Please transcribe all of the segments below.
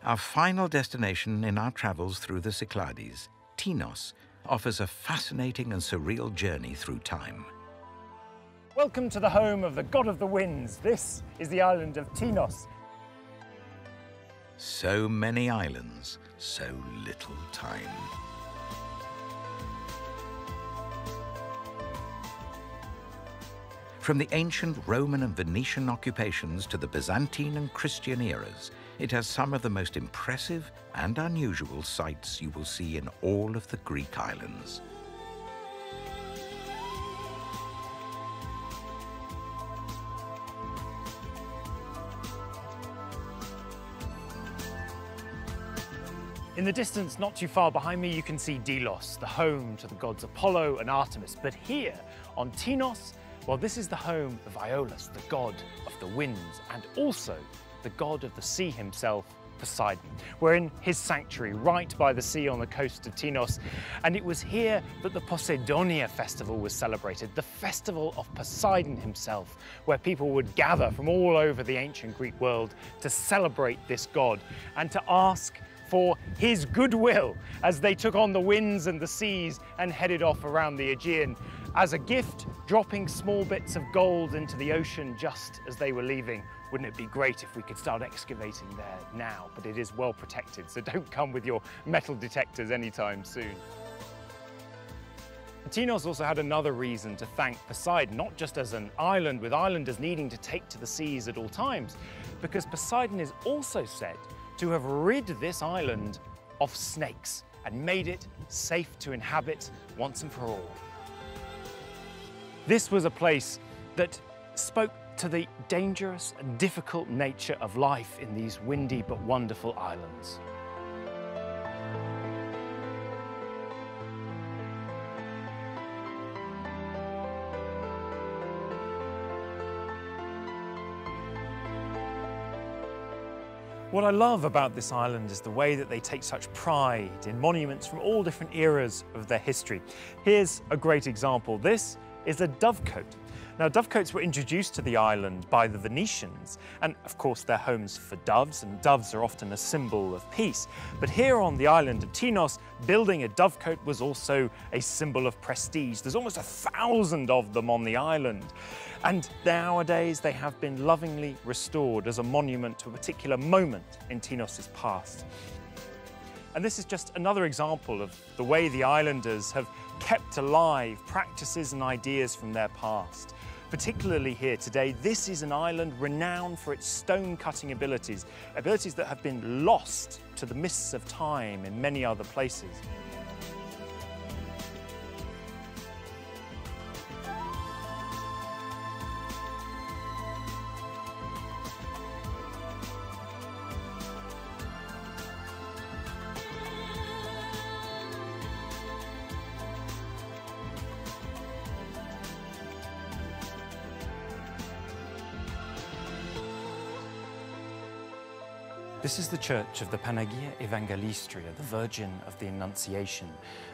Our final destination in our travels through the Cyclades, Tînos, offers a fascinating and surreal journey through time. Welcome to the home of the god of the winds. This is the island of Tînos. So many islands, so little time. From the ancient Roman and Venetian occupations to the Byzantine and Christian eras, it has some of the most impressive and unusual sights you will see in all of the Greek islands. In the distance, not too far behind me, you can see Delos, the home to the gods Apollo and Artemis. But here on Tînos, well, this is the home of Aeolus, the god of the winds, and also the god of the sea himself, Poseidon. We're in his sanctuary right by the sea on the coast of Tînos, and it was here that the Poseidonia festival was celebrated, the festival of Poseidon himself, where people would gather from all over the ancient Greek world to celebrate this god and to ask for his goodwill as they took on the winds and the seas and headed off around the Aegean as a gift, dropping small bits of gold into the ocean just as they were leaving. Wouldn't it be great if we could start excavating there now? But it is well protected, so don't come with your metal detectors anytime soon. Tînos also had another reason to thank Poseidon, not just as an island with islanders needing to take to the seas at all times, because Poseidon is also said to have rid this island of snakes and made it safe to inhabit once and for all. This was a place that spoke to the dangerous and difficult nature of life in these windy but wonderful islands. What I love about this island is the way that they take such pride in monuments from all different eras of their history. Here's a great example. This is a dovecote. Now, dovecotes were introduced to the island by the Venetians, and of course they're homes for doves, and doves are often a symbol of peace. But here on the island of Tînos, building a dovecote was also a symbol of prestige. There's almost 1,000 of them on the island. And nowadays they have been lovingly restored as a monument to a particular moment in Tînos' past. And this is just another example of the way the islanders have kept alive practices and ideas from their past. Particularly here today, this is an island renowned for its stone-cutting abilities, abilities that have been lost to the mists of time in many other places. This is the church of the Panigale Evangelist, the Virgin of the Annunciation,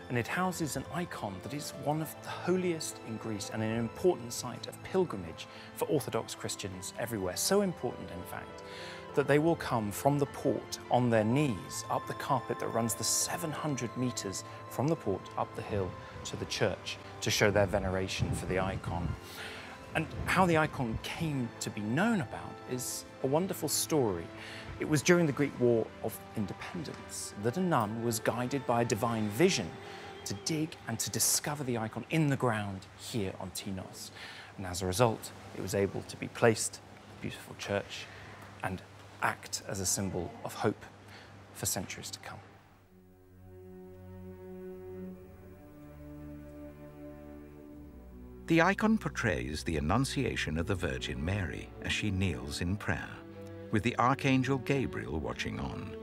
and it houses an icon that is one of the holiest in Greece and an important site of pilgrimage for Orthodox Christians everywhere. So important, in fact, that they will come from the port on their knees up the carpet that runs the 700 meters from the port up the hill to the church to show their veneration for the icon. And how the icon came to be known about is a wonderful story. It was during the Greek War of Independence that a nun was guided by a divine vision to dig and to discover the icon in the ground here on Tînos. And as a result, it was able to be placed in a beautiful church and act as a symbol of hope for centuries to come. The icon portrays the Annunciation of the Virgin Mary as she kneels in prayer, with the Archangel Gabriel watching on.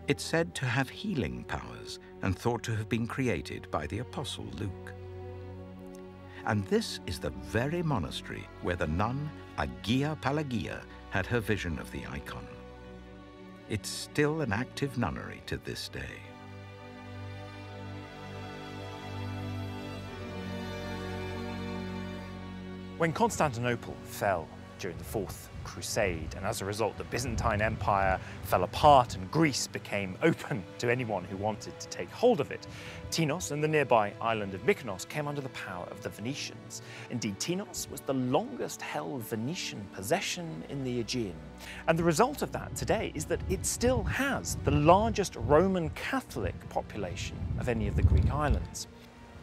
It's said to have healing powers and thought to have been created by the Apostle Luke. And this is the very monastery where the nun Agia Pelagia had her vision of the icon. It's still an active nunnery to this day. When Constantinople fell, during the Fourth Crusade, and as a result the Byzantine Empire fell apart and Greece became open to anyone who wanted to take hold of it. Tînos and the nearby island of Mykonos came under the power of the Venetians. Indeed, Tînos was the longest held Venetian possession in the Aegean, and the result of that today is that it still has the largest Roman Catholic population of any of the Greek islands.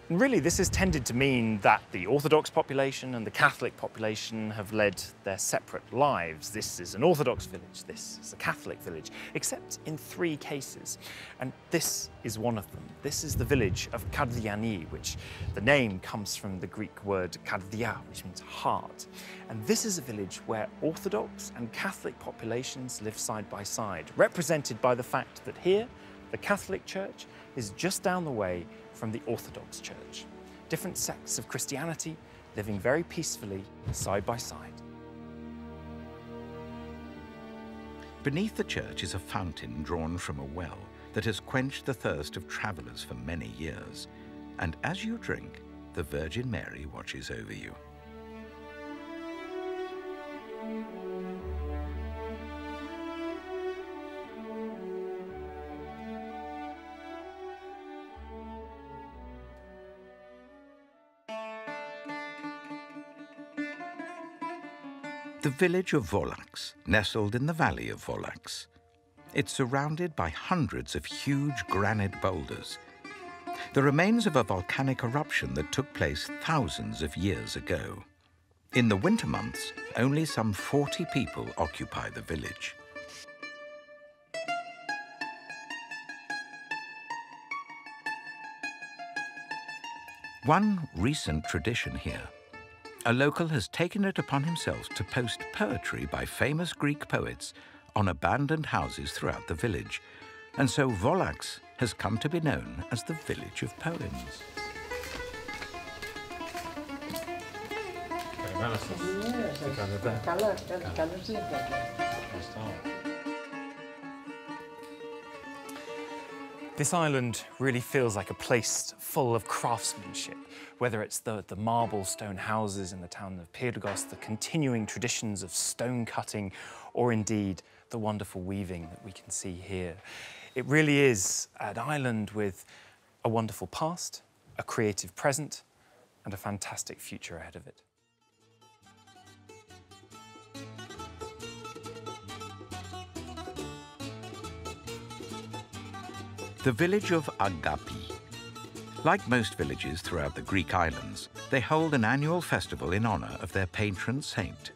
And really, this has tended to mean that the Orthodox population and the Catholic population have led their separate lives. This is an Orthodox village, this is a Catholic village, except in 3 cases. And this is one of them. This is the village of Tagliani, which the name comes from the Greek word kardia, which means heart. And this is a village where Orthodox and Catholic populations live side by side, represented by the fact that here, the Catholic Church is just down the way from the Orthodox Church. Different sects of Christianity living very peacefully side by side. Beneath the church is a fountain drawn from a well that has quenched the thirst of travellers for many years. And as you drink, the Virgin Mary watches over you. The village of Volax, nestled in the valley of Volax. It's surrounded by hundreds of huge granite boulders, the remains of a volcanic eruption that took place thousands of years ago. In the winter months, only some 40 people occupy the village. One recent tradition here. A local has taken it upon himself to post poetry by famous Greek poets on abandoned houses throughout the village, and so Volax has come to be known as the Village of Poems. This island really feels like a place full of craftsmanship, whether it's the marble stone houses in the town of Pyrgos, the continuing traditions of stone cutting, or indeed the wonderful weaving that we can see here. It really is an island with a wonderful past, a creative present, and a fantastic future ahead of it. The village of Agapi. Like most villages throughout the Greek islands, they hold an annual festival in honor of their patron saint.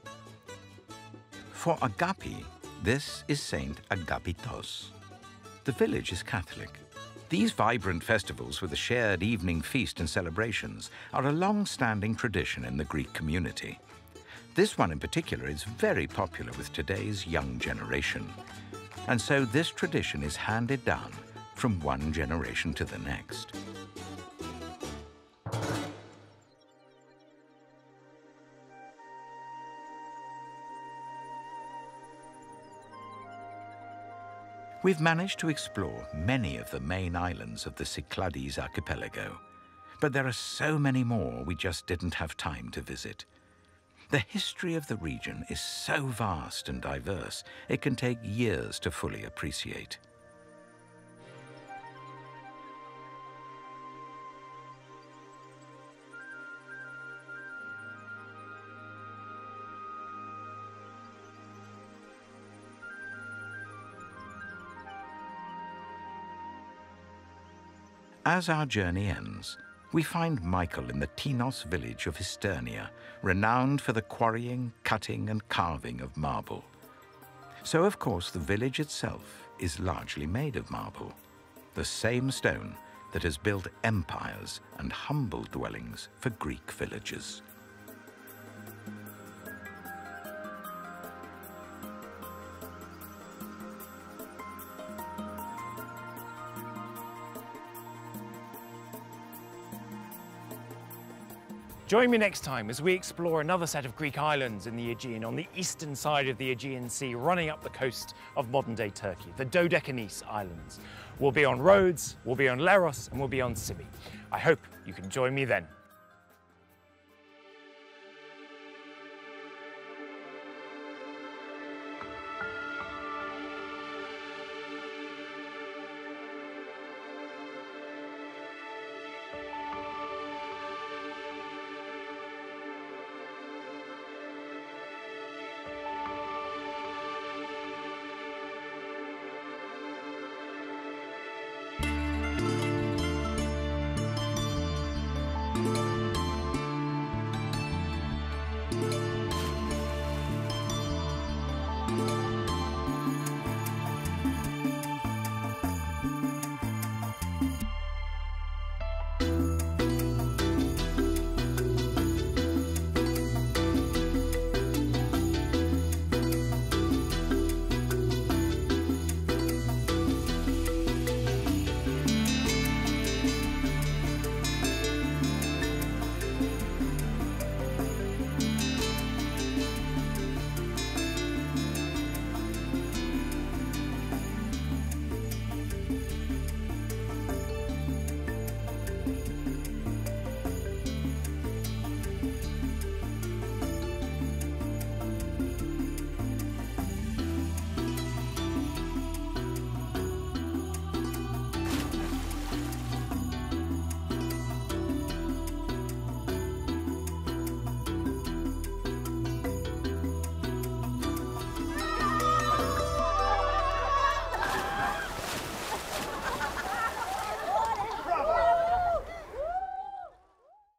For Agapi, this is Saint Agapitos. The village is Catholic. These vibrant festivals with a shared evening feast and celebrations are a long-standing tradition in the Greek community. This one in particular is very popular with today's young generation. And so this tradition is handed down from one generation to the next. We've managed to explore many of the main islands of the Cyclades archipelago, but there are so many more we just didn't have time to visit. The history of the region is so vast and diverse, it can take years to fully appreciate. As our journey ends, we find Michael in the Tînos village of Estonia, renowned for the quarrying, cutting and carving of marble. So of course the village itself is largely made of marble, the same stone that has built empires and humble dwellings for Greek villagers. Join me next time as we explore another set of Greek islands in the Aegean, on the eastern side of the Aegean Sea, running up the coast of modern-day Turkey, the Dodecanese Islands. We'll be on Rhodes, we'll be on Leros, and we'll be on Symi. I hope you can join me then.